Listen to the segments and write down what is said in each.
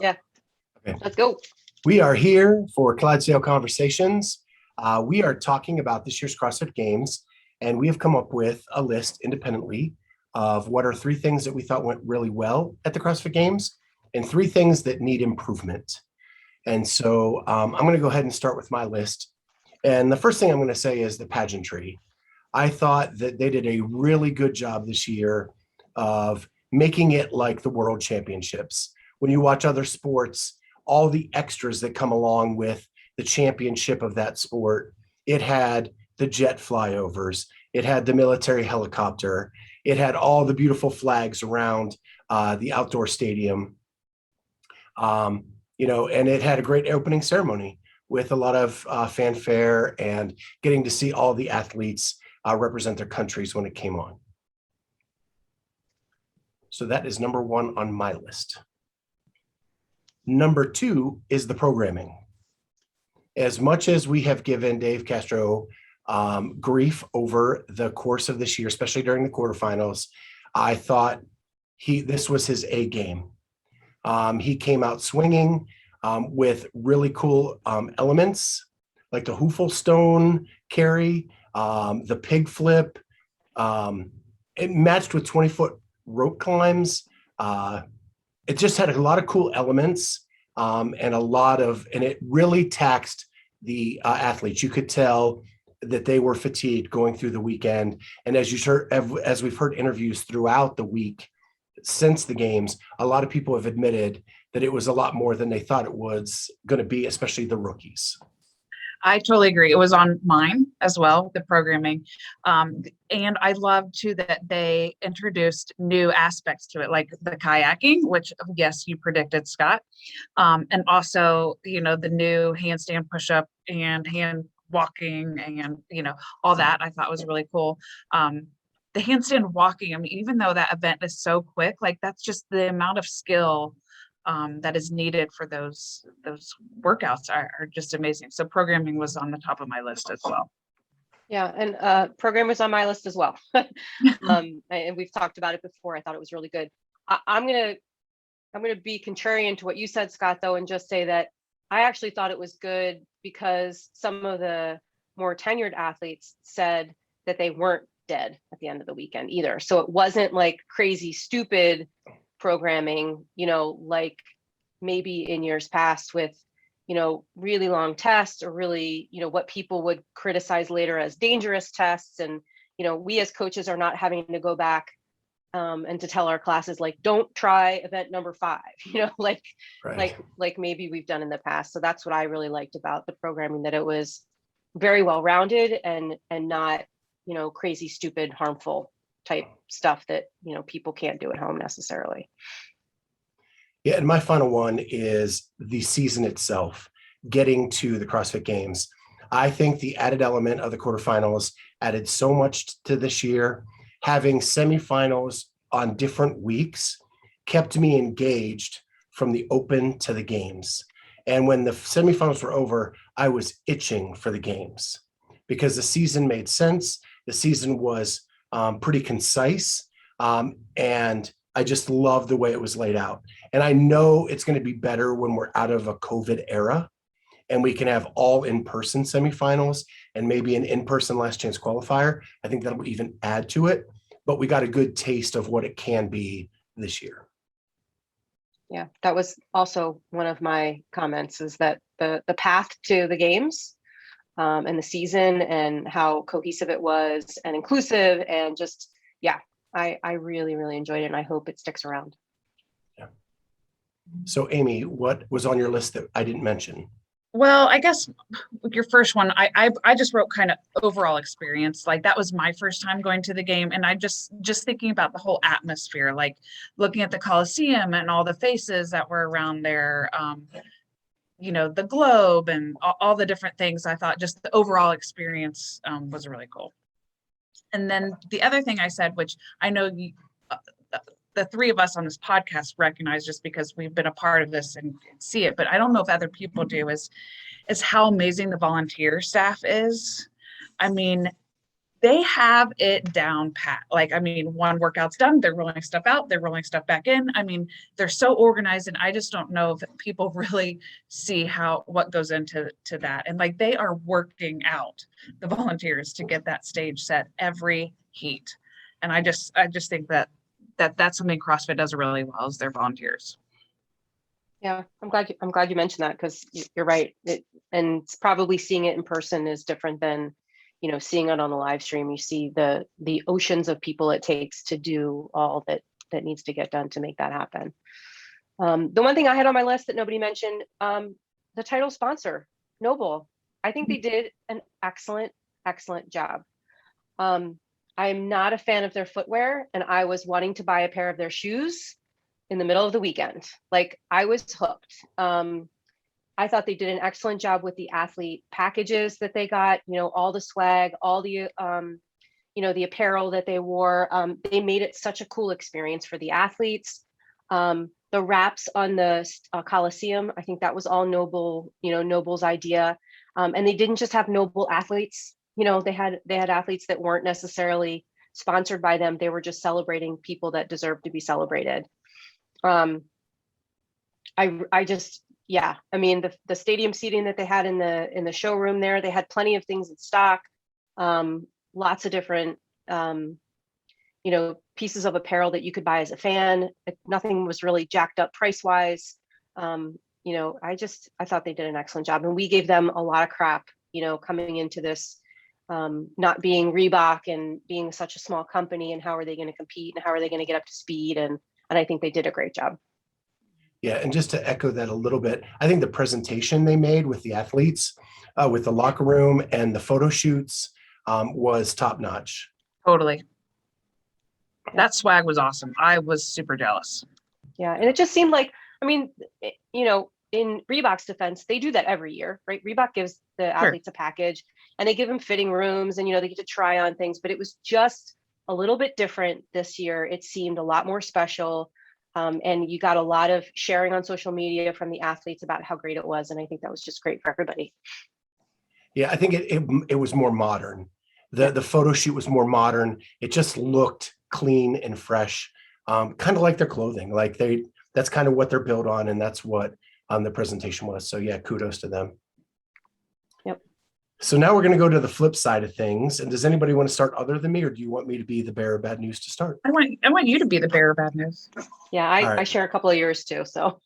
Yeah. Okay. Let's go. We are here for Clydesdale Conversations. We are talking about this year's CrossFit Games, and we have come up with a list independently of what are 3 things that we thought went really well at the CrossFit Games and 3 things that need improvement. And so I'm going to go ahead and start with my list. And the first thing I'm going to say is the pageantry. I thought that they did a really good job this year of making it like the World Championships. When you watch other sports, all the extras that come along with the championship of that sport, it had the jet flyovers, it had the military helicopter, it had all the beautiful flags around the outdoor stadium, and it had a great opening ceremony with a lot of fanfare and getting to see all the athletes represent their countries when it came on. So that is number 1 on my list. Number 2 is the programming. As much as we have given Dave Castro grief over the course of this year, especially during the quarterfinals, I thought this was his A game. He came out swinging with really cool elements like the Hoofle Stone carry, the pig flip. It matched with 20-foot rope climbs. It just had a lot of cool elements and it really taxed the athletes. You could tell that they were fatigued going through the weekend. And as we've heard interviews throughout the week since the games, a lot of people have admitted that it was a lot more than they thought it was going to be, especially the rookies. I totally agree. It was on mine as well, the programming. And I love too that they introduced new aspects to it, like the kayaking, which yes, you predicted, Scott. And also, the new handstand push-up and hand walking and, all that I thought was really cool. The handstand walking, I mean, even though that event is so quick, like that's just the amount of skill that is needed for those workouts are just amazing. So programming was on the top of my list as well. Yeah, and program was on my list as well. And we've talked about it before. I thought it was really good. I'm gonna be contrarian to what you said, Scott, though, and just say that I actually thought it was good because some of the more tenured athletes said that they weren't dead at the end of the weekend either. So it wasn't like crazy, stupid programming, like maybe in years past with, really long tests or really, what people would criticize later as dangerous tests. And, we as coaches are not having to go back and to tell our classes, like, don't try event number 5, right. like maybe we've done in the past. So that's what I really liked about the programming, that it was very well-rounded and not, crazy, stupid, harmful type stuff that, people can't do at home necessarily. Yeah, and my final one is the season itself, getting to the CrossFit Games. I think the added element of the quarterfinals added so much to this year. Having semifinals on different weeks kept me engaged from the open to the games. And when the semifinals were over, I was itching for the games because the season made sense. The season was pretty concise. And I just love the way it was laid out. And I know it's going to be better when we're out of a COVID era and we can have all in-person semifinals and maybe an in-person last chance qualifier. I think that'll even add to it, but we got a good taste of what it can be this year. Yeah, that was also one of my comments, is that the path to the games and the season and how cohesive it was and inclusive and just, yeah, I really, really enjoyed it, and I hope it sticks around. Yeah. So Amy, what was on your list that I didn't mention? Well, I guess your first one, I just wrote kind of overall experience. Like that was my first time going to the game. And I just thinking about the whole atmosphere, like looking at the Coliseum and all the faces that were around there, the globe and all the different things. I thought just the overall experience was really cool. And then the other thing I said, which I know the 3 of us on this podcast recognize just because we've been a part of this and see it, but I don't know if other people do, is how amazing the volunteer staff is. I mean, they have it down pat. Like, I mean, one workout's done, they're rolling stuff out, they're rolling stuff back in. I mean, they're so organized, and I just don't know if people really see what goes into that. And like, they are working out, the volunteers, to get that stage set every heat. And I just think that's something CrossFit does really well, is their volunteers. Yeah, I'm glad you mentioned that, because you're right. And probably seeing it in person is different than, seeing it on a live stream. You see the oceans of people it takes to do all that needs to get done to make that happen. The one thing I had on my list that nobody mentioned, the title sponsor, NoBull. I think they did an excellent job. I'm not a fan of their footwear, and I was wanting to buy a pair of their shoes in the middle of the weekend. Like, I was hooked. I thought they did an excellent job with the athlete packages that they got, all the swag, all the, the apparel that they wore. They made it such a cool experience for the athletes. The wraps on the Coliseum, I think that was all NoBull, NoBull's idea. And they didn't just have NoBull athletes, they had athletes that weren't necessarily sponsored by them. They were just celebrating people that deserve to be celebrated. I mean, the stadium seating that they had in the showroom there, they had plenty of things in stock, lots of different, pieces of apparel that you could buy as a fan. Nothing was really jacked up price wise. I thought they did an excellent job, and we gave them a lot of crap, coming into this, not being Reebok and being such a small company, and how are they going to compete, and how are they going to get up to speed? And I think they did a great job. Yeah, and just to echo that a little bit, I think the presentation they made with the athletes, with the locker room and the photo shoots, was top notch. Totally. That swag was awesome. I was super jealous. Yeah, and it just seemed like, I mean, in Reebok's defense, they do that every year, right? Reebok gives the athletes a package, and they give them fitting rooms, and they get to try on things, but it was just a little bit different this year. It seemed a lot more special. And you got a lot of sharing on social media from the athletes about how great it was. And I think that was just great for everybody. Yeah, I think it was more modern. The photo shoot was more modern. It just looked clean and fresh, kind of like their clothing. Like that's kind of what they're built on, and that's what the presentation was. So yeah, kudos to them. Yep. So now we're going to go to the flip side of things. And does anybody want to start other than me, or do you want me to be the bearer of bad news to start? I want you to be the bearer of bad news. Yeah, I share a couple of yours too. So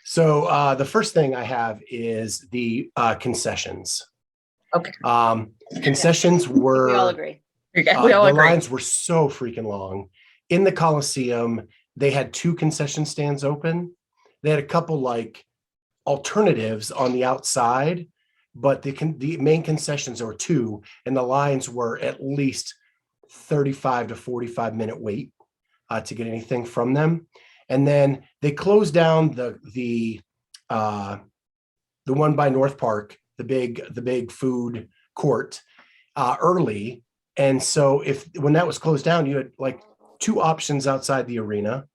So the first thing I have is the concessions. Okay. Concessions were, we all agree. We all agree. Lines were so freaking long. In the Coliseum, they had 2 concession stands open. They had a couple like alternatives on the outside, but the main concessions were 2, and the lines were at least 35 to 45 minute wait to get anything from them. And then they closed down the one by North Park, the big food court, early. And so when that was closed down, you had like 2 options outside the arena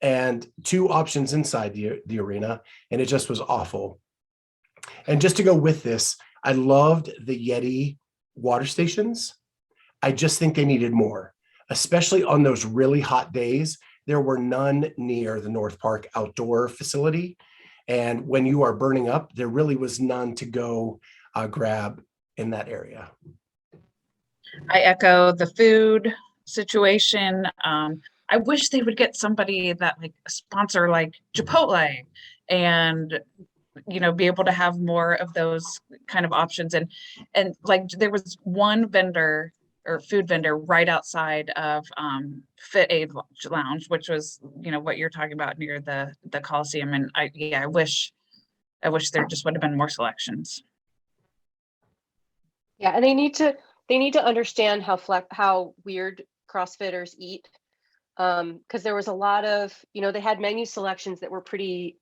and 2 options inside the arena, and it just was awful. And just to go with this, I loved the Yeti water stations. I just think they needed more, especially on those really hot days. There were none near the North Park outdoor facility. And when you are burning up, there really was none to go grab in that area. I echo the food situation. I wish they would get somebody that like sponsor like Chipotle, and be able to have more of those kind of options. And like there was one vendor or food vendor right outside of Fit Aid Lounge, which was what you're talking about near the Coliseum. And I wish there just would have been more selections. Yeah, and they need to understand how weird CrossFitters eat, because there was a lot of they had menu selections that were pretty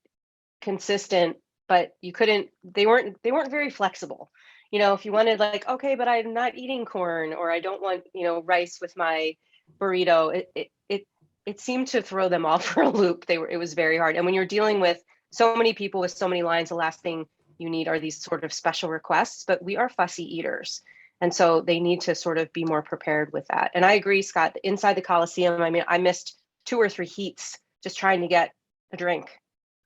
consistent, but they weren't very flexible. If you wanted like, okay, but I'm not eating corn, or I don't want rice with my burrito, it seemed to throw them off for a loop. It was very hard. And when you're dealing with so many people with so many lines, the last thing you need are these sort of special requests. But we are fussy eaters, And so they need to sort of be more prepared with that. And I agree, Scott, inside the Coliseum, I mean, I missed 2 or 3 heats just trying to get a drink,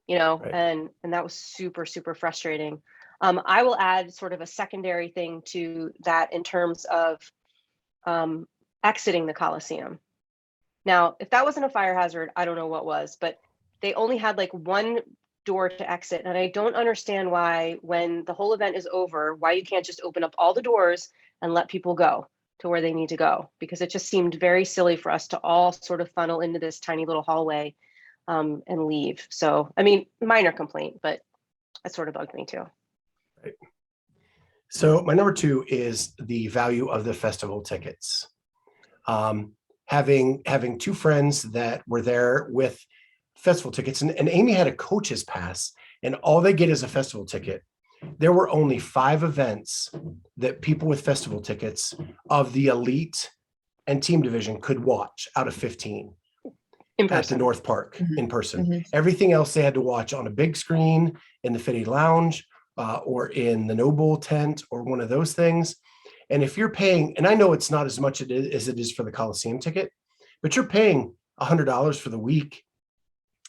Right. and that was super, super frustrating. I will add sort of a secondary thing to that in terms of exiting the Coliseum. Now, if that wasn't a fire hazard, I don't know what was, but they only had like one door to exit. And I don't understand why, when the whole event is over, why you can't just open up all the doors and let people go to where they need to go, because it just seemed very silly for us to all sort of funnel into this tiny little hallway and leave. So, I mean, minor complaint, but that sort of bugged me too. Right. So my number 2 is the value of the festival tickets. Having 2 friends that were there with festival tickets, and Amy had a coach's pass, and all they get is a festival ticket. There were only 5 events that people with festival tickets of the elite and team division could watch out of 15 at the North Park in person. Everything else they had to watch on a big screen in the Fitty Lounge or in the NoBull tent or one of those things. And if you're paying, and I know it's not as much as it is for the Coliseum ticket, but you're paying $100 for the week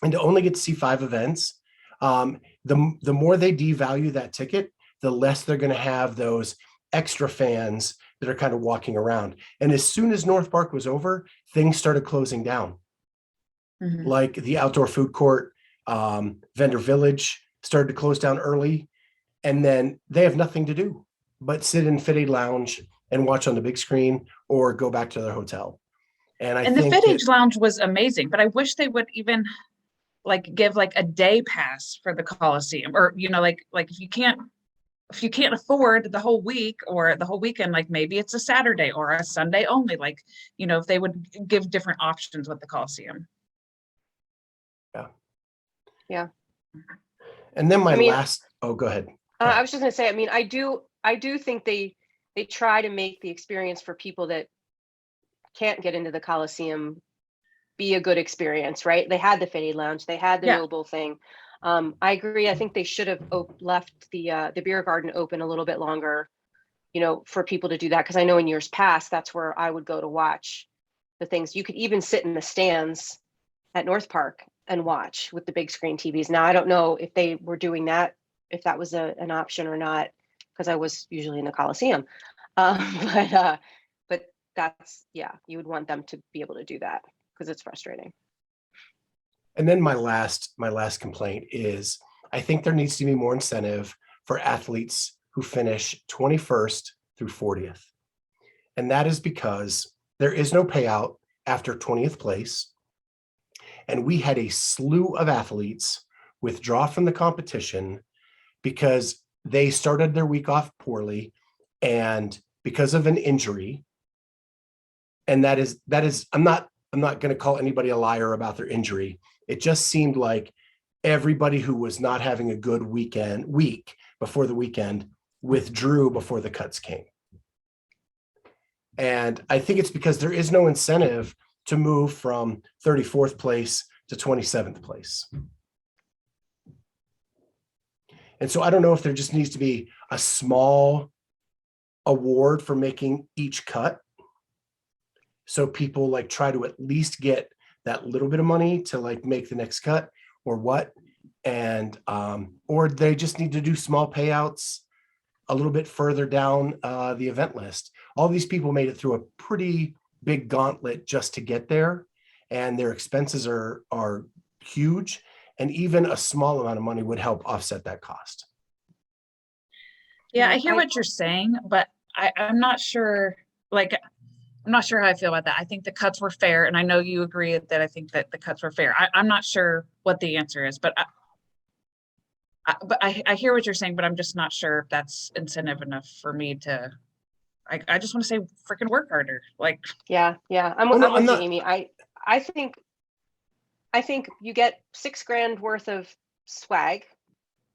and to only get to see 5 events, the more they devalue that ticket, the less they're going to have those extra fans that are kind of walking around. And as soon as North Park was over, things started closing down. Like the outdoor food court, vendor village started to close down early, and then they have nothing to do but sit in Fitty Lounge and watch on the big screen or go back to their hotel. And the Fitty Lounge was amazing, but I wish they would even like give like a day pass for the Coliseum, or like if you can't afford the whole week or the whole weekend, like maybe it's a Saturday or a Sunday only, like if they would give different options with the Coliseum. Yeah. And then go ahead. I was just going to say, I mean, I do think they try to make the experience for people that can't get into the Coliseum be a good experience, right? They had the Fitty Lounge, they had the NoBull thing. I agree. I think they should have left the beer garden open a little bit longer, for people to do that. Because I know in years past, that's where I would go to watch the things. You could even sit in the stands at North Park and watch with the big screen TVs. Now, I don't know if they were doing that, if that was an option or not, because I was usually in the Coliseum. But that's, you would want them to be able to do that because it's frustrating. And then my last complaint is, I think there needs to be more incentive for athletes who finish 21st through 40th. And that is because there is no payout after 20th place. And we had a slew of athletes withdraw from the competition because they started their week off poorly and because of an injury. And that is, I'm not going to call anybody a liar about their injury. It just seemed like everybody who was not having a good week before the weekend withdrew before the cuts came. And I think it's because there is no incentive to move from 34th place to 27th place. And so I don't know if there just needs to be a small award for making each cut, so people like try to at least get that little bit of money to like make the next cut or what. And or they just need to do small payouts a little bit further down the event list. All these people made it through a pretty big gauntlet just to get there, and their expenses are huge, and even a small amount of money would help offset that cost. Yeah, I hear what you're saying, but I'm not sure, I'm not sure how I feel about that. I think the cuts were fair, and I know you agree that I think that the cuts were fair. I'm not sure what the answer is, but I hear what you're saying, but I'm just not sure if that's incentive enough for me to. I just want to say freaking work harder. Like, yeah. I'm with you, Amy. I think you get $6,000 worth of swag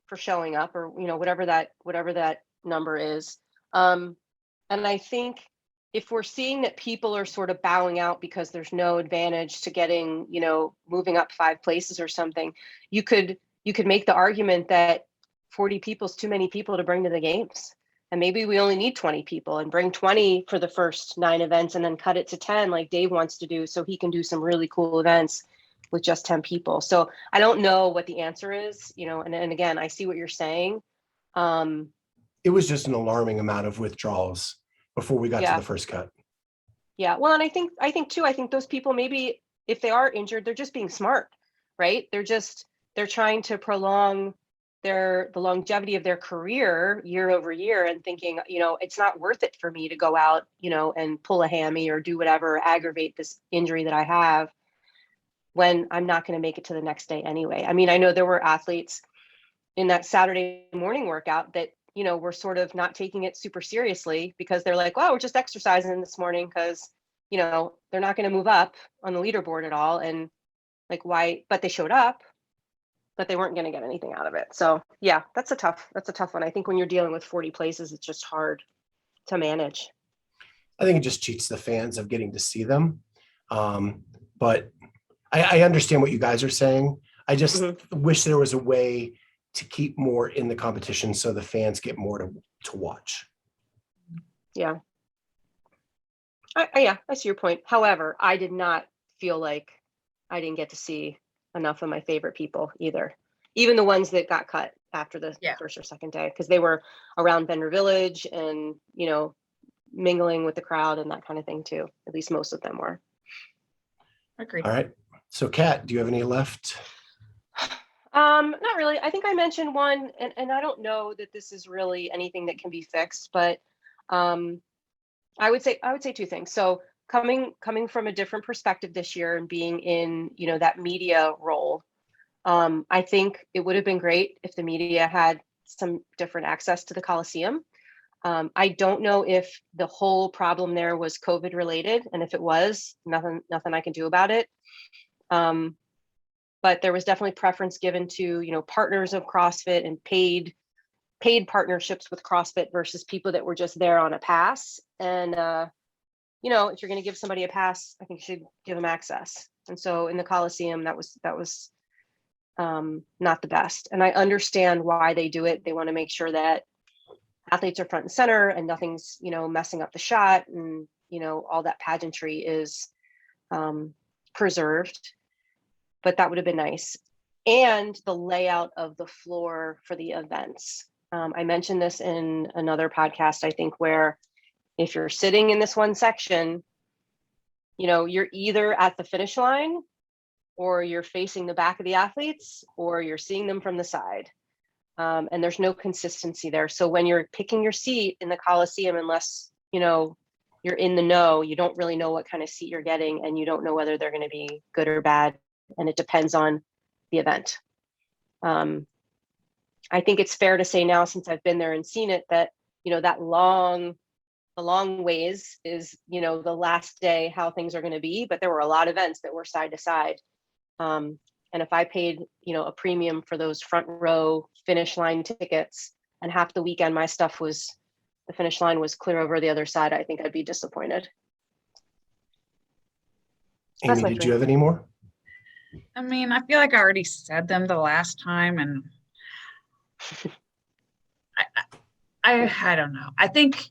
for showing up, or whatever that number is. And I think if we're seeing that people are sort of bowing out because there's no advantage to getting, moving up 5 places or something, you could make the argument that 40 people is too many people to bring to the games. And maybe we only need 20 people and bring 20 for the first 9 events and then cut it to 10 like Dave wants to do, so he can do some really cool events with just 10 people. So I don't know what the answer is, and again, I see what you're saying. It was just an alarming amount of withdrawals before we got to the first cut. Yeah. Well, and I think those people, maybe if they are injured, they're just being smart, right? They're trying to prolong the longevity of their career year over year and thinking, it's not worth it for me to go out, and pull a hammy or do whatever, aggravate this injury that I have when I'm not going to make it to the next day anyway. I mean, I know there were athletes in that Saturday morning workout that, were sort of not taking it super seriously because they're like, well, we're just exercising this morning because, they're not going to move up on the leaderboard at all. And like, why? But they showed up, but they weren't going to get anything out of it. So yeah, that's a tough one. I think when you're dealing with 40 places, it's just hard to manage. I think it just cheats the fans of getting to see them. But I understand what you guys are saying. I just wish there was a way to keep more in the competition so the fans get more to watch. Yeah. I see your point. However, I did not feel like I didn't get to see enough of my favorite people either. Even the ones that got cut after the first or second day, because they were around Bender Village and, mingling with the crowd and that kind of thing too. At least most of them were. Agreed. All right. So Kat, do you have any left? Not really. I think I mentioned one, and I don't know that this is really anything that can be fixed, but I would say 2 things. So coming from a different perspective this year and being in, that media role, I think it would have been great if the media had some different access to the Coliseum. I don't know if the whole problem there was COVID related, and if it was, nothing I can do about it. But there was definitely preference given to, partners of CrossFit and paid partnerships with CrossFit versus people that were just there on a pass. And, if you're going to give somebody a pass, I think you should give them access. And so in the Coliseum, that was not the best. And I understand why they do it. They want to make sure that athletes are front and center and nothing's, messing up the shot, and, all that pageantry is preserved. But that would have been nice. And the layout of the floor for the events. I mentioned this in another podcast, I think, where if you're sitting in this one section, you're either at the finish line or you're facing the back of the athletes or you're seeing them from the side. And there's no consistency there. So when you're picking your seat in the Coliseum, unless, you're in the know, you don't really know what kind of seat you're getting, and you don't know whether they're going to be good or bad. And it depends on the event. I think it's fair to say now, since I've been there and seen it, that, that the long ways is, the last day, how things are going to be. But there were a lot of events that were side to side. And if I paid, a premium for those front row finish line tickets, and half the weekend the finish line was clear over the other side, I think I'd be disappointed. Amy, did you have any more? I mean, I feel like I already said them the last time, and I don't know. I think,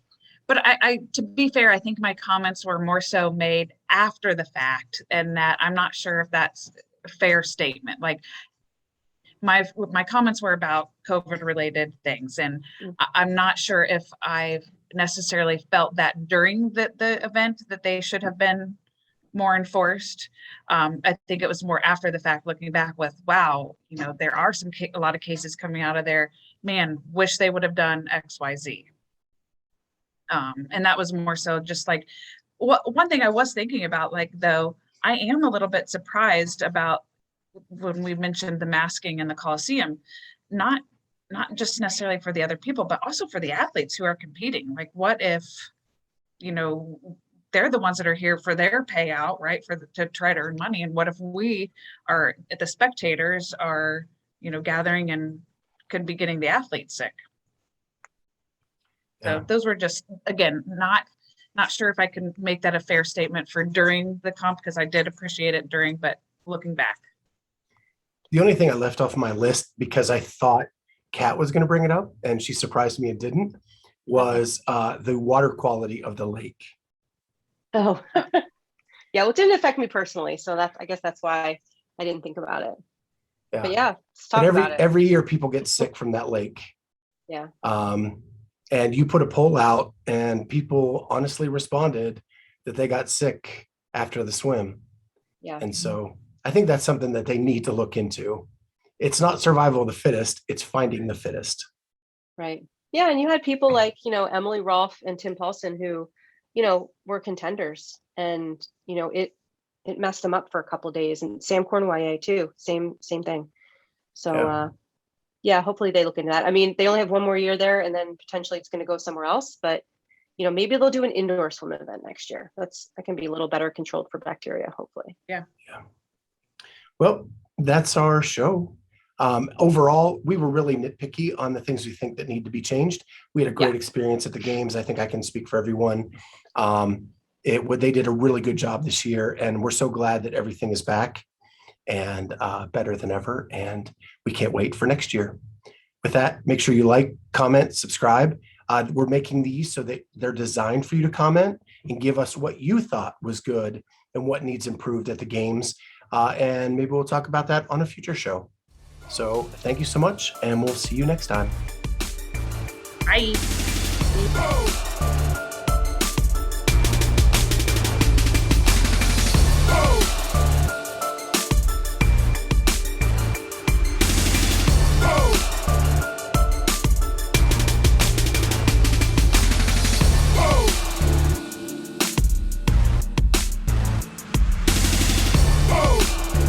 but I to be fair, I think my comments were more so made after the fact, and that I'm not sure if that's a fair statement. Like my comments were about COVID related things, and I'm not sure if I've necessarily felt that during the event that they should have been more enforced. I think it was more after the fact, looking back with, wow, there are a lot of cases coming out of there. Man, wish they would have done X, Y, Z. And that was more so just like, one thing I was thinking about, like, though, I am a little bit surprised about when we mentioned the masking in the Coliseum, not just necessarily for the other people, but also for the athletes who are competing. Like, what if, they're the ones that are here for their payout, right? To try to earn money. And what if we are, the spectators are, gathering and could be getting the athletes sick? So those were just, again, not sure if I can make that a fair statement for during the comp, because I did appreciate it during, but looking back. The only thing I left off my list, because I thought Kat was going to bring it up and she surprised me and didn't, was the water quality of the lake. Oh, yeah. Well, it didn't affect me personally, so I guess that's why I didn't think about it. But yeah, let's But talk about it. every year people get sick from that lake. Yeah. And you put a poll out, and people honestly responded that they got sick after the swim. Yeah. And so I think that's something that they need to look into. It's not survival of the fittest, it's finding the fittest. Right. Yeah. And you had people like, Emily Rolfe and Tim Paulson who, were contenders, and, it messed them up for a couple of days, and Sam Cornway too. Same thing. So, yeah, hopefully they look into that. I mean, they only have one more year there, and then potentially it's going to go somewhere else, but maybe they'll do an indoor swim event next year. That can be a little better controlled for bacteria, hopefully. Yeah. Well, that's our show. Overall, we were really nitpicky on the things we think that need to be changed. We had a great experience at the games. I think I can speak for everyone. They did a really good job this year, and we're so glad that everything is back and better than ever. And we can't wait for next year. With that, make sure you like, comment, subscribe. We're making these so that they're designed for you to comment and give us what you thought was good and what needs improved at the games. And maybe we'll talk about that on a future show. So thank you so much, and we'll see you next time. Bye.